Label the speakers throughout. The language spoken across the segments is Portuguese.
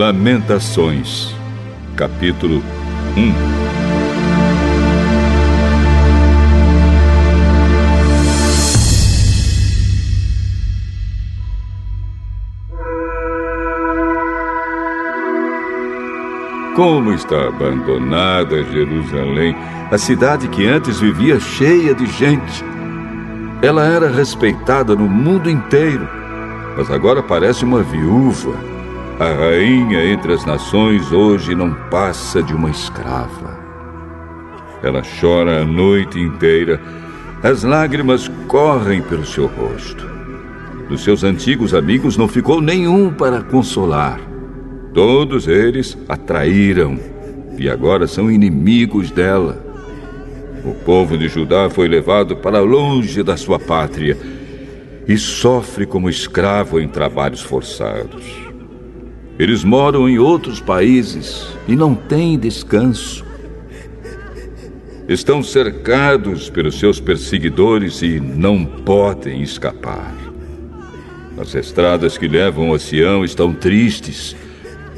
Speaker 1: Lamentações, capítulo 1. Como está abandonada Jerusalém, a cidade que antes vivia cheia de gente. Ela era respeitada no mundo inteiro, mas agora parece uma viúva. A rainha entre as nações hoje não passa de uma escrava. Ela chora a noite inteira, as lágrimas correm pelo seu rosto. Dos seus antigos amigos não ficou nenhum para consolar. Todos eles a traíram e agora são inimigos dela. O povo de Judá foi levado para longe da sua pátria e sofre como escravo em trabalhos forçados. Eles moram em outros países e não têm descanso. Estão cercados pelos seus perseguidores e não podem escapar. As estradas que levam a Sião estão tristes,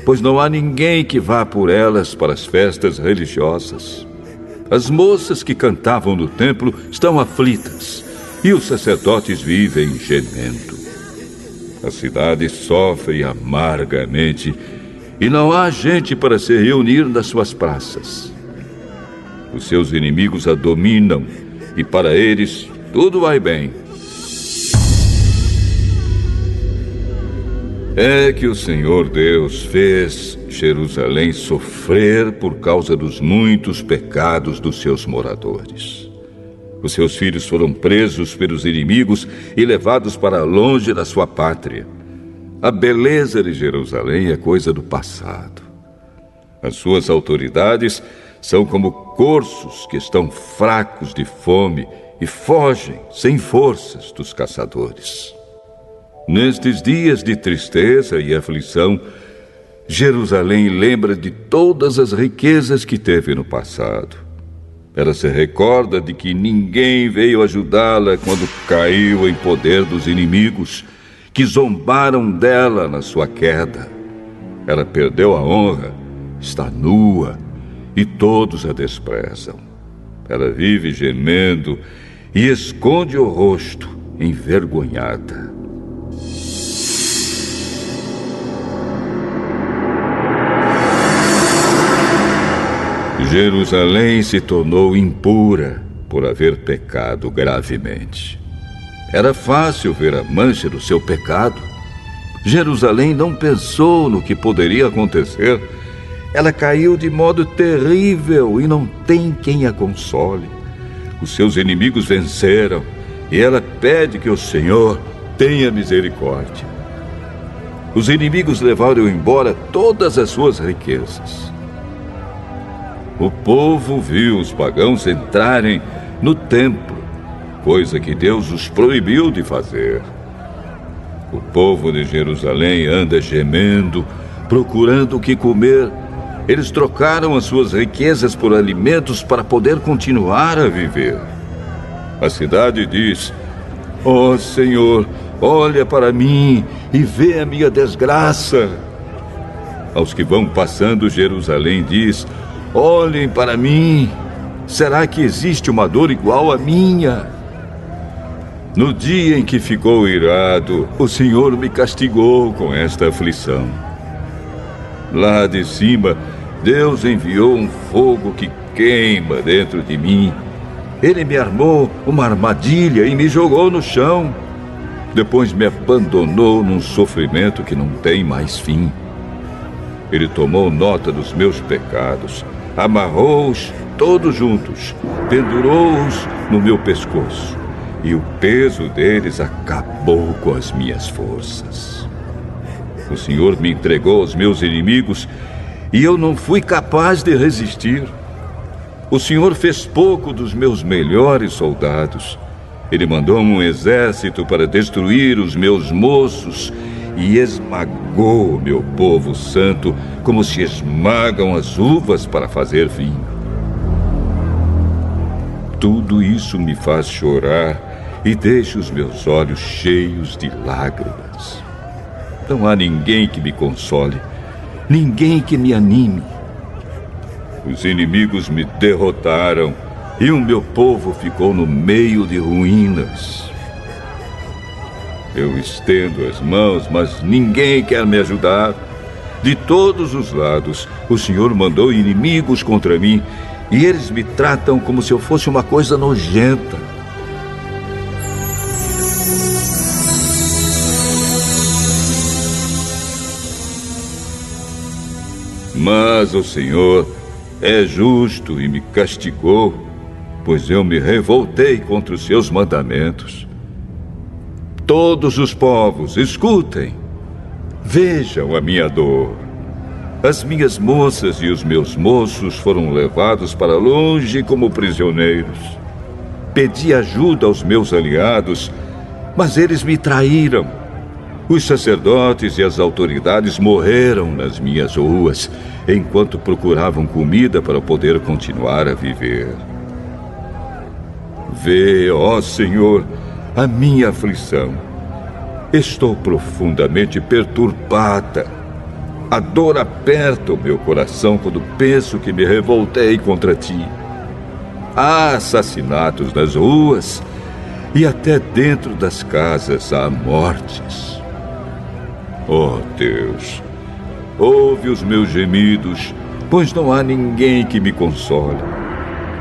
Speaker 1: pois não há ninguém que vá por elas para as festas religiosas. As moças que cantavam no templo estão aflitas, e os sacerdotes vivem gemendo. A cidade sofre amargamente, e não há gente para se reunir nas suas praças. Os seus inimigos a dominam, e para eles tudo vai bem. É que o Senhor Deus fez Jerusalém sofrer por causa dos muitos pecados dos seus moradores. Os seus filhos foram presos pelos inimigos e levados para longe da sua pátria. A beleza de Jerusalém é coisa do passado. As suas autoridades são como corços que estão fracos de fome e fogem sem forças dos caçadores. Nestes dias de tristeza e aflição, Jerusalém lembra de todas as riquezas que teve no passado. Ela se recorda de que ninguém veio ajudá-la quando caiu em poder dos inimigos, que zombaram dela na sua queda. Ela perdeu a honra, está nua, e todos a desprezam. Ela vive gemendo e esconde o rosto, envergonhada. Jerusalém se tornou impura por haver pecado gravemente. Era fácil ver a mancha do seu pecado. Jerusalém não pensou no que poderia acontecer. Ela caiu de modo terrível e não tem quem a console. Os seus inimigos venceram e ela pede que o Senhor tenha misericórdia. Os inimigos levaram embora todas as suas riquezas. O povo viu os pagãos entrarem no templo, coisa que Deus os proibiu de fazer. O povo de Jerusalém anda gemendo, procurando o que comer. Eles trocaram as suas riquezas por alimentos para poder continuar a viver. A cidade diz: "Ó Senhor, olha para mim e vê a minha desgraça." Aos que vão passando, Jerusalém diz: "Olhem para mim, será que existe uma dor igual à minha?" No dia em que ficou irado, o Senhor me castigou com esta aflição. Lá de cima, Deus enviou um fogo que queima dentro de mim. Ele me armou uma armadilha e me jogou no chão. Depois me abandonou num sofrimento que não tem mais fim. Ele tomou nota dos meus pecados, amarrou-os todos juntos, pendurou-os no meu pescoço, e o peso deles acabou com as minhas forças. O Senhor me entregou aos meus inimigos e eu não fui capaz de resistir. O Senhor fez pouco dos meus melhores soldados. Ele mandou um exército para destruir os meus moços e esmagou o meu povo santo como se esmagam as uvas para fazer vinho. Tudo isso me faz chorar e deixa os meus olhos cheios de lágrimas. Não há ninguém que me console, ninguém que me anime. Os inimigos me derrotaram e o meu povo ficou no meio de ruínas. Eu estendo as mãos, mas ninguém quer me ajudar. De todos os lados, o Senhor mandou inimigos contra mim e eles me tratam como se eu fosse uma coisa nojenta. Mas o Senhor é justo e me castigou, pois eu me revoltei contra os seus mandamentos. Todos os povos, escutem, vejam a minha dor. As minhas moças e os meus moços foram levados para longe como prisioneiros. Pedi ajuda aos meus aliados, mas eles me traíram. Os sacerdotes e as autoridades morreram nas minhas ruas, enquanto procuravam comida para poder continuar a viver. Vê, ó Senhor, a minha aflição. Estou profundamente perturbada. A dor aperta o meu coração quando penso que me revoltei contra ti. Há assassinatos nas ruas e até dentro das casas há mortes. Ó Deus, ouve os meus gemidos, pois não há ninguém que me console.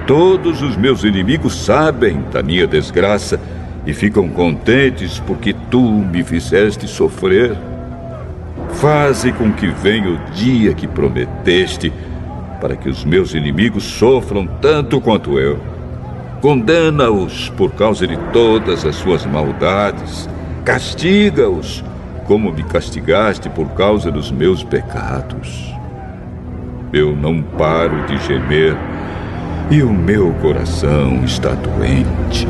Speaker 1: Todos os meus inimigos sabem da minha desgraça e ficam contentes porque tu me fizeste sofrer. Faze com que venha o dia que prometeste, para que os meus inimigos sofram tanto quanto eu. Condena-os por causa de todas as suas maldades. Castiga-os como me castigaste por causa dos meus pecados. Eu não paro de gemer e o meu coração está doente.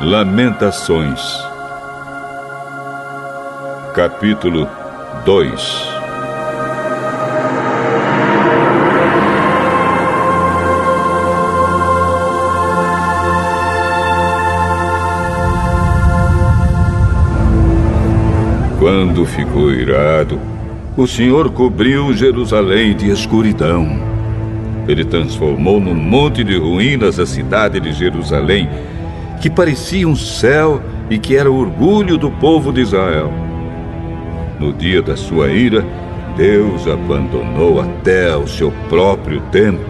Speaker 1: Lamentações, capítulo 2. Quando ficou irado, o Senhor cobriu Jerusalém de escuridão. Ele transformou num monte de ruínas a cidade de Jerusalém, que parecia um céu e que era orgulho do povo de Israel. No dia da sua ira, Deus abandonou até o seu próprio templo.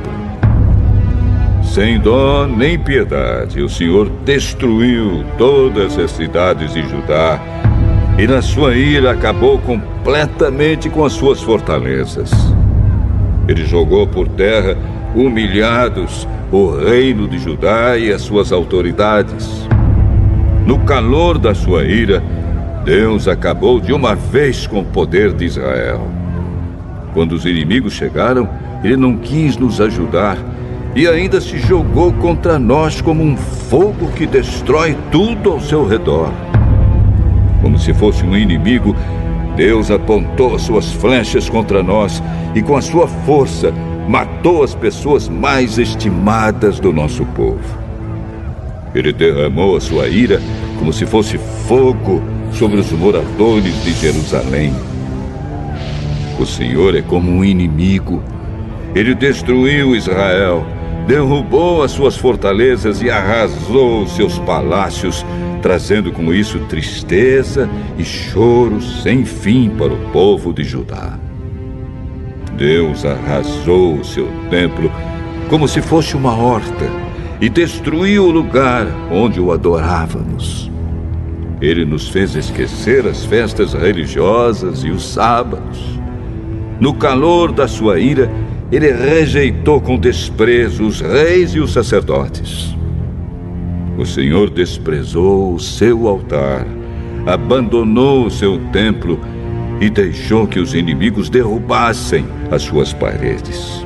Speaker 1: Sem dó nem piedade, o Senhor destruiu todas as cidades de Judá e na sua ira acabou completamente com as suas fortalezas. Ele jogou por terra, humilhados, o reino de Judá e as suas autoridades. No calor da sua ira, Deus acabou de uma vez com o poder de Israel. Quando os inimigos chegaram, ele não quis nos ajudar e ainda se jogou contra nós como um fogo que destrói tudo ao seu redor. Como se fosse um inimigo, Deus apontou as suas flechas contra nós e com a sua força matou as pessoas mais estimadas do nosso povo. Ele derramou a sua ira como se fosse fogo sobre os moradores de Jerusalém. O Senhor é como um inimigo. Ele destruiu Israel, derrubou as suas fortalezas e arrasou os seus palácios, trazendo com isso tristeza e choro sem fim para o povo de Judá. Deus arrasou o seu templo como se fosse uma horta e destruiu o lugar onde o adorávamos. Ele nos fez esquecer as festas religiosas e os sábados. No calor da sua ira, ele rejeitou com desprezo os reis e os sacerdotes. O Senhor desprezou o seu altar, abandonou o seu templo e deixou que os inimigos derrubassem as suas paredes.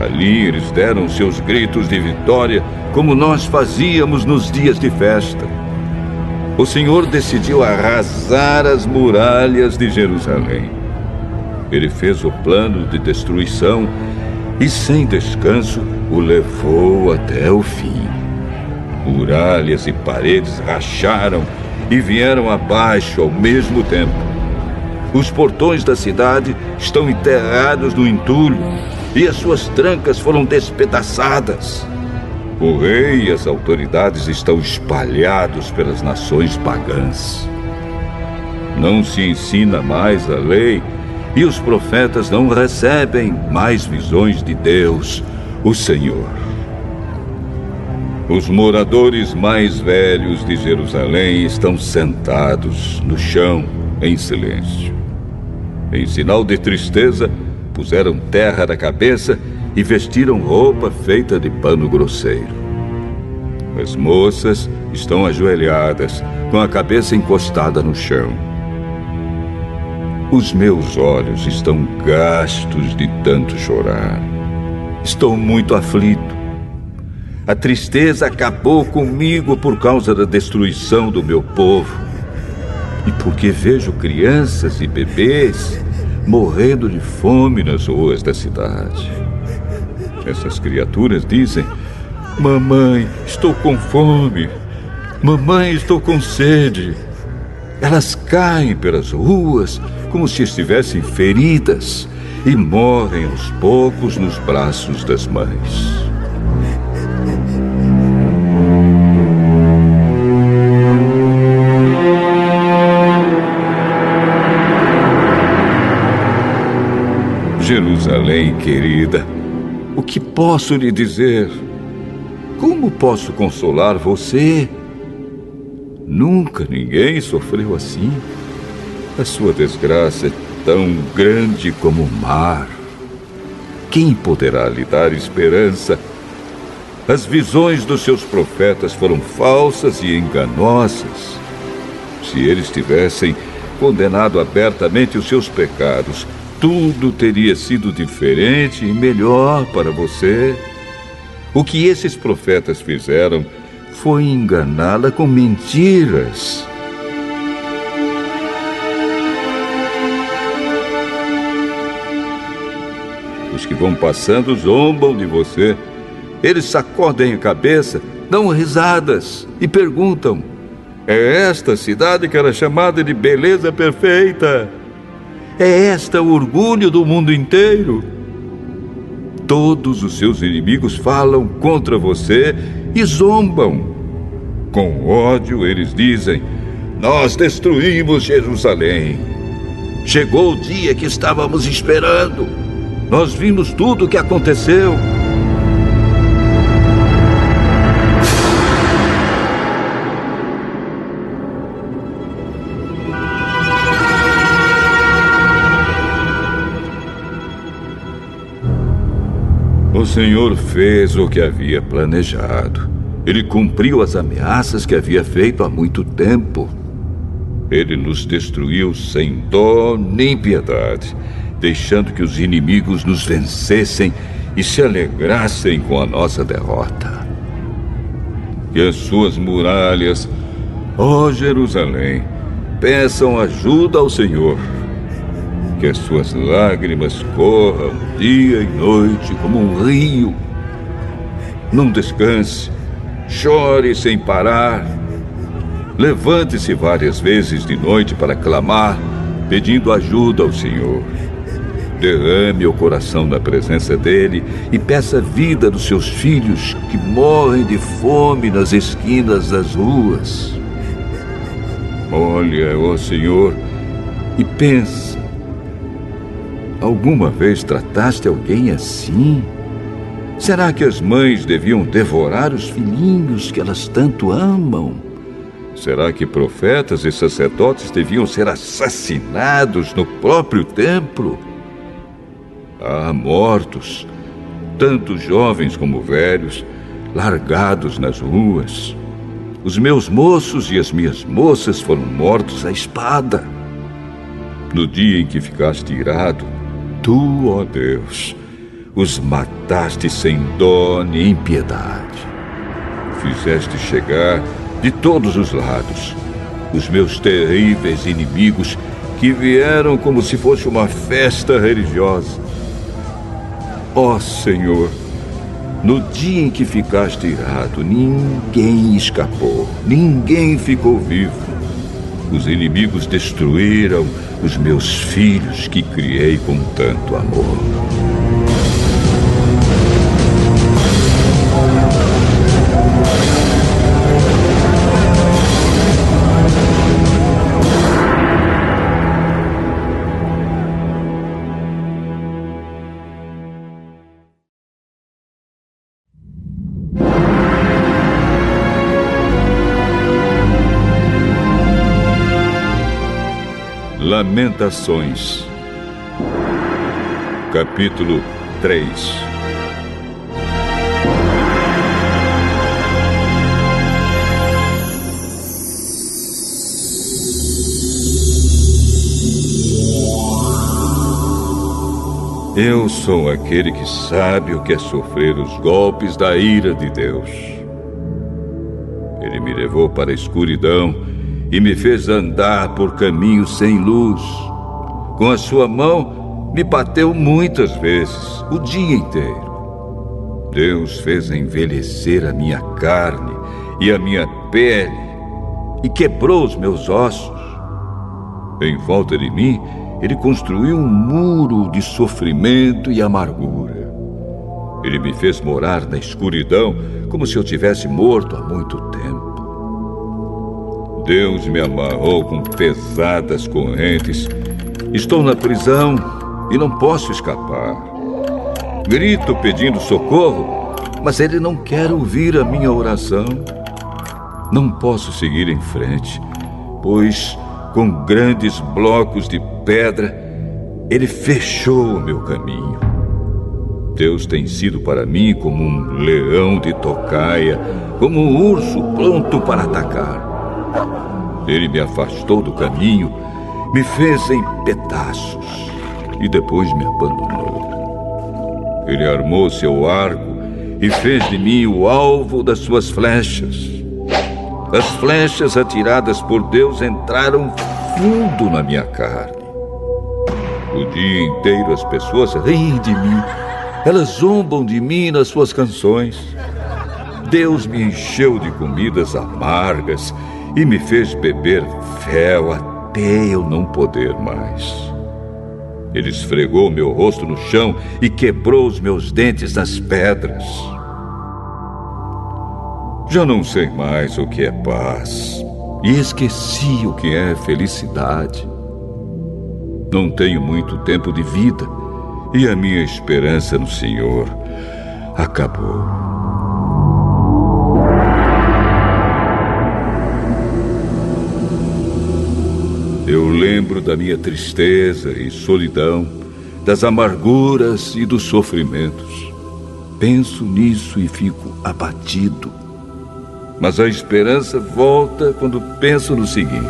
Speaker 1: Ali eles deram seus gritos de vitória, como nós fazíamos nos dias de festa. O Senhor decidiu arrasar as muralhas de Jerusalém. Ele fez o plano de destruição e, sem descanso, o levou até o fim. Muralhas e paredes racharam e vieram abaixo ao mesmo tempo. Os portões da cidade estão enterrados no entulho e as suas trancas foram despedaçadas. O rei e as autoridades estão espalhados pelas nações pagãs. Não se ensina mais a lei e os profetas não recebem mais visões de Deus, o Senhor. Os moradores mais velhos de Jerusalém estão sentados no chão em silêncio. Em sinal de tristeza, puseram terra na cabeça e vestiram roupa feita de pano grosseiro. As moças estão ajoelhadas, com a cabeça encostada no chão. Os meus olhos estão gastos de tanto chorar. Estou muito aflito. A tristeza acabou comigo por causa da destruição do meu povo. E porque vejo crianças e bebês morrendo de fome nas ruas da cidade. Essas criaturas dizem: mamãe, estou com fome. Mamãe, estou com sede. Elas caem pelas ruas como se estivessem feridas e morrem aos poucos nos braços das mães. Jerusalém, querida, o que posso lhe dizer? Como posso consolar você? Nunca ninguém sofreu assim. A sua desgraça é tão grande como o mar. Quem poderá lhe dar esperança? As visões dos seus profetas foram falsas e enganosas. Se eles tivessem condenado abertamente os seus pecados, tudo teria sido diferente e melhor para você. O que esses profetas fizeram foi enganá-la com mentiras. Os que vão passando zombam de você. Eles sacodem a cabeça, dão risadas e perguntam: é esta a cidade que era chamada de beleza perfeita? É esta o orgulho do mundo inteiro? Todos os seus inimigos falam contra você e zombam. Com ódio eles dizem: nós destruímos Jerusalém. Chegou o dia que estávamos esperando. Nós vimos tudo o que aconteceu. O Senhor fez o que havia planejado. Ele cumpriu as ameaças que havia feito há muito tempo. Ele nos destruiu sem dó nem piedade, deixando que os inimigos nos vencessem e se alegrassem com a nossa derrota. Que as suas muralhas, ó Jerusalém, peçam ajuda ao Senhor. Que as suas lágrimas corram dia e noite como um rio. Não descanse, chore sem parar. Levante-se várias vezes de noite para clamar, pedindo ajuda ao Senhor. Derrame o coração na presença dele e peça a vida dos seus filhos que morrem de fome nas esquinas das ruas. Olha, ó Senhor, e pensa: alguma vez trataste alguém assim? Será que as mães deviam devorar os filhinhos que elas tanto amam? Será que profetas e sacerdotes deviam ser assassinados no próprio templo? Há mortos, tanto jovens como velhos, largados nas ruas. Os meus moços e as minhas moças foram mortos à espada. No dia em que ficaste irado, tu, ó Deus, Os mataste sem dó nem piedade. Fizeste chegar de todos os lados os meus terríveis inimigos, que vieram como se fosse uma festa religiosa. Ó Senhor, no dia em que ficaste irado, ninguém escapou, ninguém ficou vivo. Os inimigos destruíram os meus filhos que criei com tanto amor. Lamentações, capítulo 3. Eu sou aquele que sabe o que é sofrer os golpes da ira de Deus. Ele me levou para a escuridão e me fez andar por caminhos sem luz. Com a sua mão, me bateu muitas vezes, o dia inteiro. Deus fez envelhecer a minha carne e a minha pele e quebrou os meus ossos. Em volta de mim, Ele construiu um muro de sofrimento e amargura. Ele me fez morar na escuridão como se eu tivesse morto há muito tempo. Deus me amarrou com pesadas correntes. Estou na prisão e não posso escapar. Grito pedindo socorro, mas Ele não quer ouvir a minha oração. Não posso seguir em frente, pois com grandes blocos de pedra, Ele fechou o meu caminho. Deus tem sido para mim como um leão de tocaia, como um urso pronto para atacar. Ele me afastou do caminho, me fez em pedaços e depois me abandonou. Ele armou seu arco e fez de mim o alvo das suas flechas. As flechas atiradas por Deus entraram fundo na minha carne. O dia inteiro as pessoas riem de mim. Elas zombam de mim nas suas canções. Deus me encheu de comidas amargas e me fez beber fel até eu não poder mais. Ele esfregou meu rosto no chão e quebrou os meus dentes nas pedras. Já não sei mais o que é paz e esqueci o que é felicidade. Não tenho muito tempo de vida e a minha esperança no Senhor acabou. Eu lembro da minha tristeza e solidão, das amarguras e dos sofrimentos. Penso nisso e fico abatido. Mas a esperança volta quando penso no seguinte: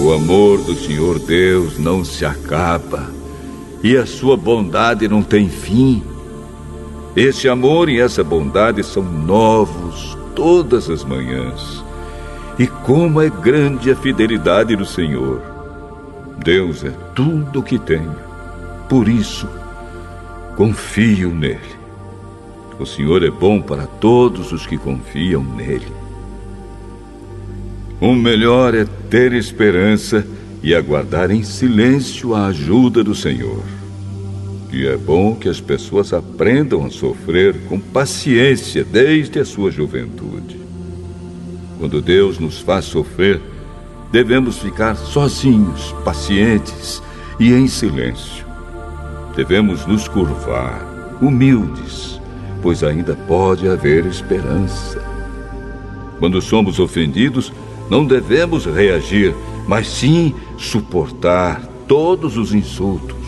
Speaker 1: o amor do Senhor Deus não se acaba e a sua bondade não tem fim. Esse amor e essa bondade são novos todas as manhãs. E como é grande a fidelidade do Senhor. Deus é tudo o que tenho. Por isso, confio nele. O Senhor é bom para todos os que confiam nele. O melhor é ter esperança e aguardar em silêncio a ajuda do Senhor. E é bom que as pessoas aprendam a sofrer com paciência desde a sua juventude. Quando Deus nos faz sofrer, devemos ficar sozinhos, pacientes e em silêncio. Devemos nos curvar, humildes, pois ainda pode haver esperança. Quando somos ofendidos, não devemos reagir, mas sim suportar todos os insultos.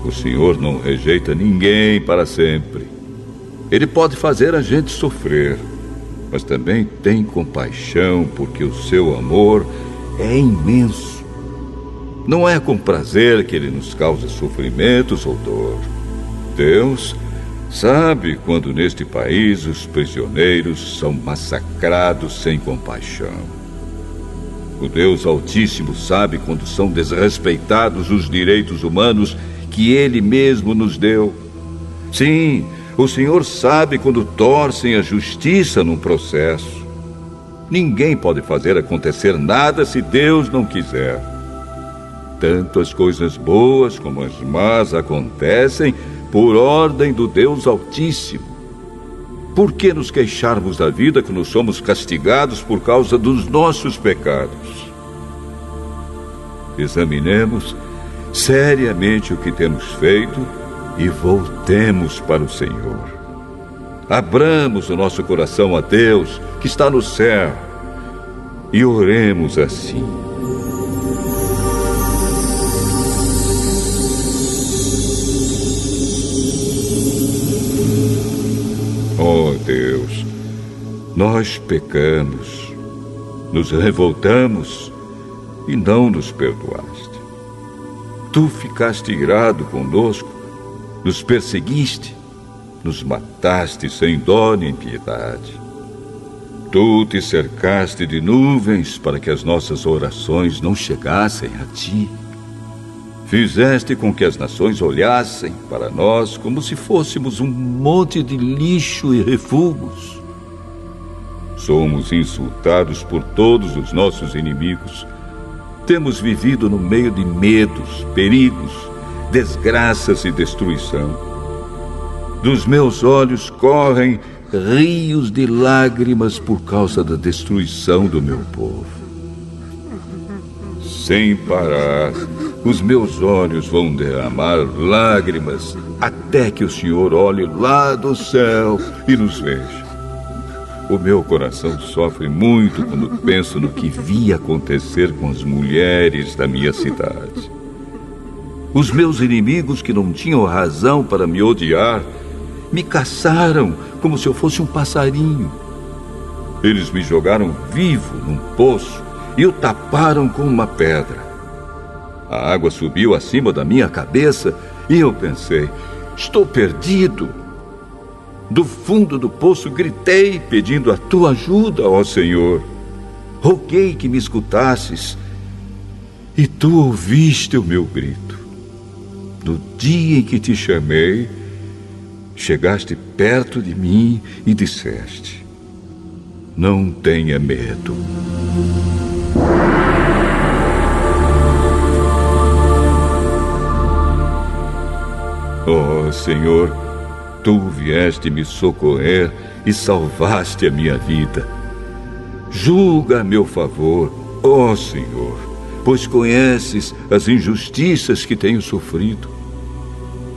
Speaker 1: O Senhor não rejeita ninguém para sempre. Ele pode fazer a gente sofrer, mas também tem compaixão porque o seu amor é imenso. Não é com prazer que ele nos causa sofrimentos ou dor. Deus sabe quando neste país os prisioneiros são massacrados sem compaixão. O Deus Altíssimo sabe quando são desrespeitados os direitos humanos que Ele mesmo nos deu. Sim, o Senhor sabe quando torcem a justiça num processo. Ninguém pode fazer acontecer nada se Deus não quiser. Tanto as coisas boas como as más acontecem por ordem do Deus Altíssimo. Por que nos queixarmos da vida quando somos castigados por causa dos nossos pecados? Examinemos seriamente o que temos feito e voltemos para o Senhor. Abramos o nosso coração a Deus, que está no céu, e oremos assim. Ó Deus, nós pecamos, nos revoltamos e não nos perdoaste. Tu ficaste irado conosco, nos perseguiste, nos mataste sem dó nem piedade. Tu te cercaste de nuvens para que as nossas orações não chegassem a ti. Fizeste com que as nações olhassem para nós como se fôssemos um monte de lixo e refugos. Somos insultados por todos os nossos inimigos. Temos vivido no meio de medos, perigos, desgraças e destruição. Dos meus olhos correm rios de lágrimas por causa da destruição do meu povo. Sem parar, os meus olhos vão derramar lágrimas até que o Senhor olhe lá do céu e nos veja. O meu coração sofre muito quando penso no que vi acontecer com as mulheres da minha cidade. Os meus inimigos, que não tinham razão para me odiar, me caçaram como se eu fosse um passarinho. Eles me jogaram vivo num poço e o taparam com uma pedra. A água subiu acima da minha cabeça e eu pensei: estou perdido. Do fundo do poço gritei pedindo a tua ajuda, ó Senhor. Roguei que me escutasses e tu ouviste o meu grito. No dia em que te chamei, chegaste perto de mim e disseste: não tenha medo. Ó Senhor, tu vieste me socorrer e salvaste a minha vida. Julga a meu favor, ó Senhor, pois conheces as injustiças que tenho sofrido.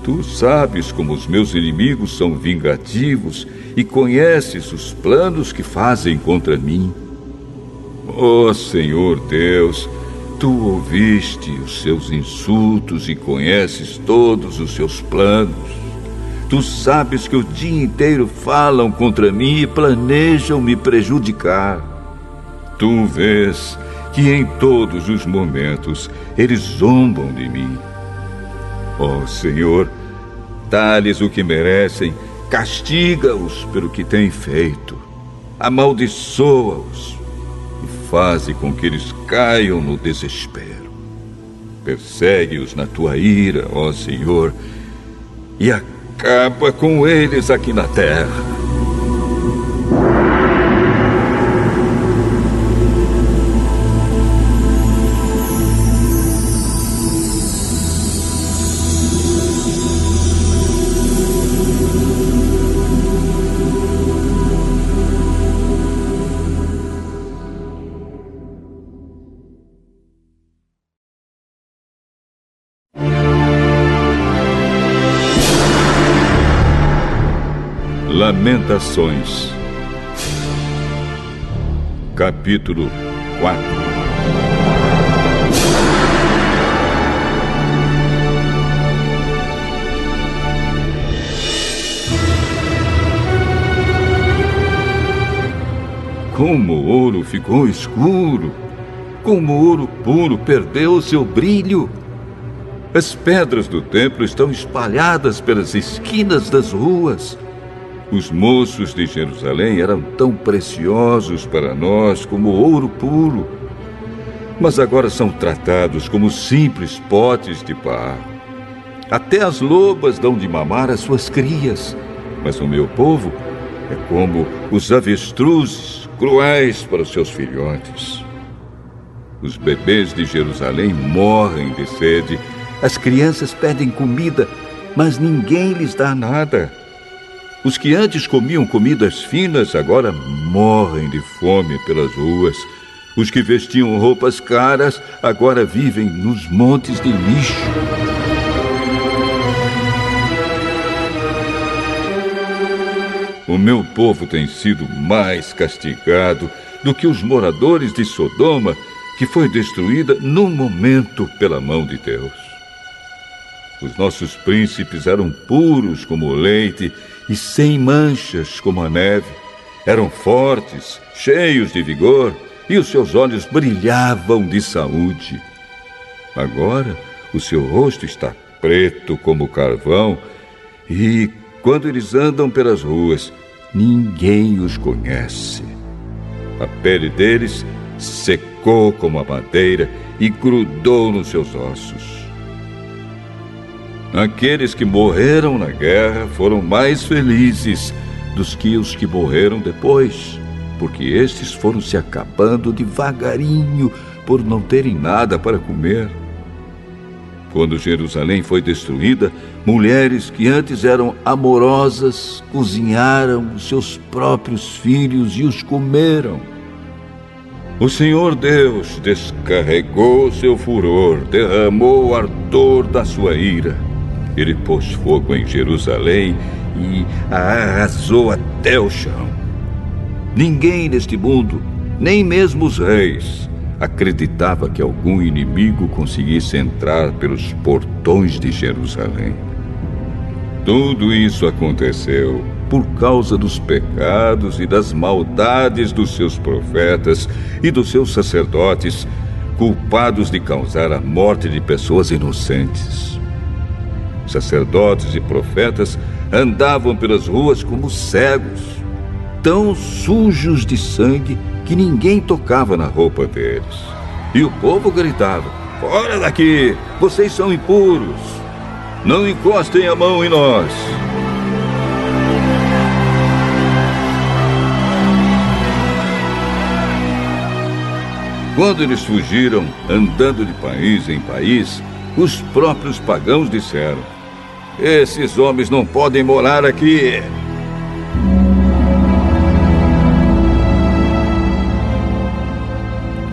Speaker 1: Tu sabes como os meus inimigos são vingativos e conheces os planos que fazem contra mim. Ó Senhor Deus, tu ouviste os seus insultos e conheces todos os seus planos. Tu sabes que o dia inteiro falam contra mim e planejam me prejudicar. Tu vês que em todos os momentos eles zombam de mim. Ó Senhor, dá-lhes o que merecem, castiga-os pelo que têm feito, amaldiçoa-os e faze com que eles caiam no desespero. Persegue-os na tua ira, ó Senhor, e acaba com eles aqui na terra. Lamentações, capítulo 4. Como o ouro ficou escuro, como o ouro puro perdeu o seu brilho. As pedras do templo estão espalhadas pelas esquinas das ruas. Os moços de Jerusalém eram tão preciosos para nós como ouro puro, mas agora são tratados como simples potes de barro. Até as lobas dão de mamar às suas crias, mas o meu povo é como os avestruzes, cruéis para os seus filhotes. Os bebês de Jerusalém morrem de sede. As crianças pedem comida, mas ninguém lhes dá nada. Os que antes comiam comidas finas agora morrem de fome pelas ruas. Os que vestiam roupas caras agora vivem nos montes de lixo. O meu povo tem sido mais castigado do que os moradores de Sodoma, que foi destruída num momento pela mão de Deus. Os nossos príncipes eram puros como o leite e sem manchas como a neve. Eram fortes, cheios de vigor, e os seus olhos brilhavam de saúde. Agora, o seu rosto está preto como carvão, e quando eles andam pelas ruas, ninguém os conhece. A pele deles secou como a madeira e grudou nos seus ossos. Aqueles que morreram na guerra foram mais felizes dos que os que morreram depois, porque estes foram se acabando devagarinho por não terem nada para comer. Quando Jerusalém foi destruída, mulheres que antes eram amorosas cozinharam os seus próprios filhos e os comeram. O Senhor Deus descarregou seu furor, derramou o ardor da sua ira. Ele pôs fogo em Jerusalém e a arrasou até o chão. Ninguém neste mundo, nem mesmo os reis, acreditava que algum inimigo conseguisse entrar pelos portões de Jerusalém. Tudo isso aconteceu por causa dos pecados e das maldades dos seus profetas e dos seus sacerdotes, culpados de causar a morte de pessoas inocentes. Sacerdotes e profetas andavam pelas ruas como cegos, tão sujos de sangue que ninguém tocava na roupa deles. E o povo gritava: "Fora daqui! Vocês são impuros! Não encostem a mão em nós!" Quando eles fugiram, andando de país em país, os próprios pagãos disseram: "Esses homens não podem morar aqui."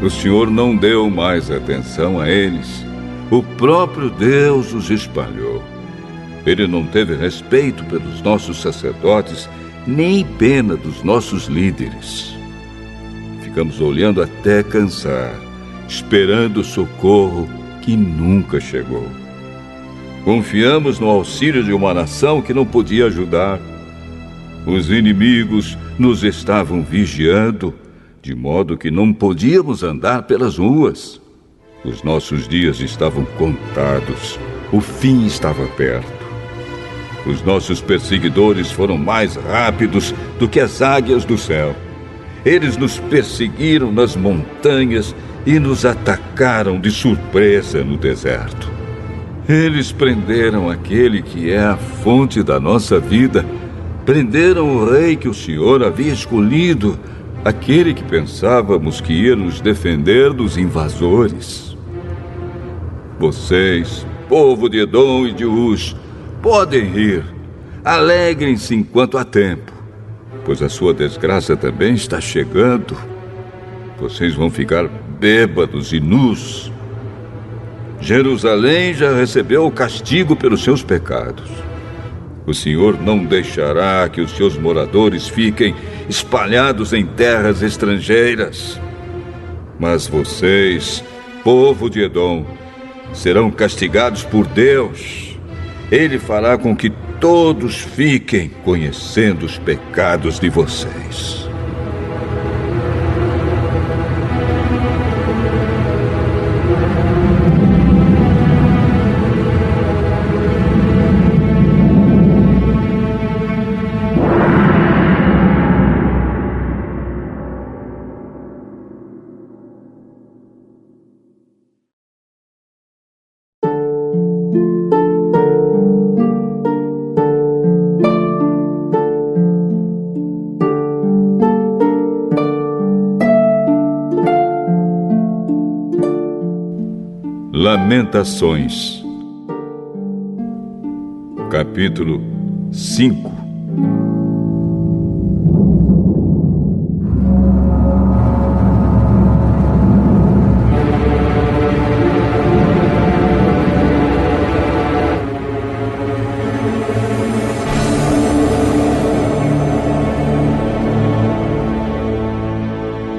Speaker 1: O Senhor não deu mais atenção a eles. O próprio Deus os espalhou. Ele não teve respeito pelos nossos sacerdotes, nem pena dos nossos líderes. Ficamos olhando até cansar, esperando o socorro que nunca chegou. Confiamos no auxílio de uma nação que não podia ajudar. Os inimigos nos estavam vigiando, de modo que não podíamos andar pelas ruas. Os nossos dias estavam contados. O fim estava perto. Os nossos perseguidores foram mais rápidos do que as águias do céu. Eles nos perseguiram nas montanhas e nos atacaram de surpresa no deserto. Eles prenderam aquele que é a fonte da nossa vida. Prenderam o rei que o Senhor havia escolhido, aquele que pensávamos que ia nos defender dos invasores. Vocês, povo de Edom e de Uz, podem rir. Alegrem-se enquanto há tempo, pois a sua desgraça também está chegando. Vocês vão ficar bêbados e nus. Jerusalém já recebeu o castigo pelos seus pecados. O Senhor não deixará que os seus moradores fiquem espalhados em terras estrangeiras. Mas vocês, povo de Edom, serão castigados por Deus. Ele fará com que todos fiquem conhecendo os pecados de vocês. Lamentações, capítulo 5.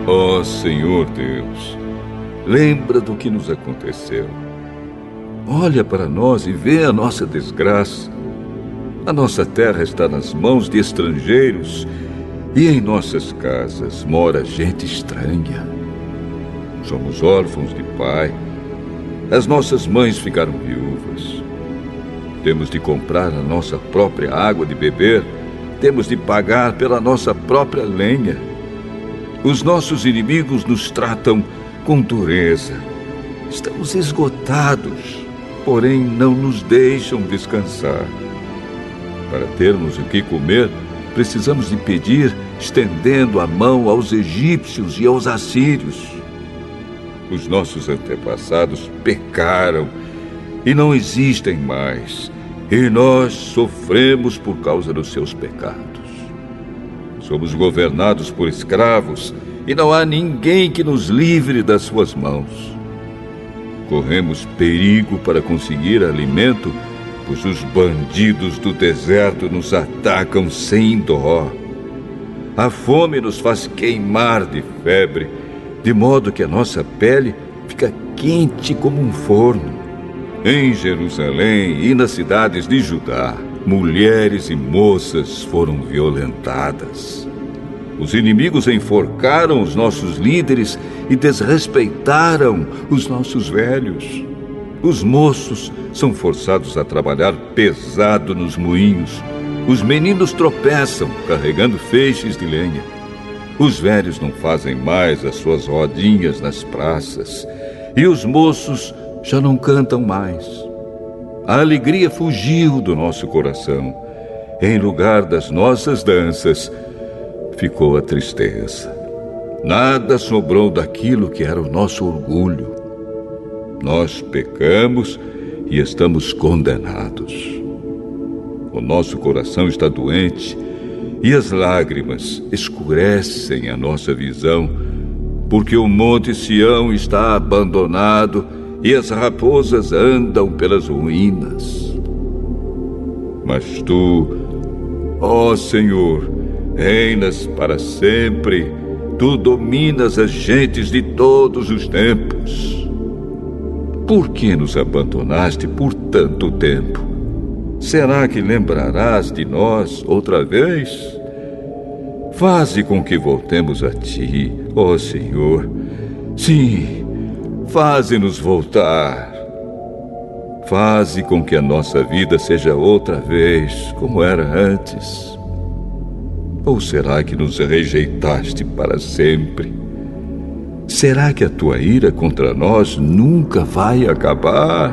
Speaker 1: Ó Senhor Deus, lembra do que nos aconteceu. Olha para nós e vê a nossa desgraça. A nossa terra está nas mãos de estrangeiros e em nossas casas mora gente estranha. Somos órfãos de pai. As nossas mães ficaram viúvas. Temos de comprar a nossa própria água de beber. Temos de pagar pela nossa própria lenha. Os nossos inimigos nos tratam com dureza. Estamos esgotados, porém não nos deixam descansar. Para termos o que comer, precisamos de pedir, estendendo a mão aos egípcios e aos assírios. Os nossos antepassados pecaram e não existem mais, e nós sofremos por causa dos seus pecados. Somos governados por escravos e não há ninguém que nos livre das suas mãos. Corremos perigo para conseguir alimento, pois os bandidos do deserto nos atacam sem dó. A fome nos faz queimar de febre, de modo que a nossa pele fica quente como um forno. Em Jerusalém e nas cidades de Judá, mulheres e moças foram violentadas. Os inimigos enforcaram os nossos líderes e desrespeitaram os nossos velhos. Os moços são forçados a trabalhar pesado nos moinhos. Os meninos tropeçam carregando feixes de lenha. Os velhos não fazem mais as suas rodinhas nas praças. E os moços já não cantam mais. A alegria fugiu do nosso coração. Em lugar das nossas danças, ficou a tristeza. Nada sobrou daquilo que era o nosso orgulho. Nós pecamos e estamos condenados. O nosso coração está doente e as lágrimas escurecem a nossa visão, porque o monte Sião está abandonado e as raposas andam pelas ruínas. Mas tu, ó Senhor, reinas para sempre. Tu dominas as gentes de todos os tempos. Por que nos abandonaste por tanto tempo? Será que lembrarás de nós outra vez? Faze com que voltemos a ti, ó Senhor. Sim, faze-nos voltar. Faze com que a nossa vida seja outra vez como era antes. Ou será que nos rejeitaste para sempre? Será que a tua ira contra nós nunca vai acabar?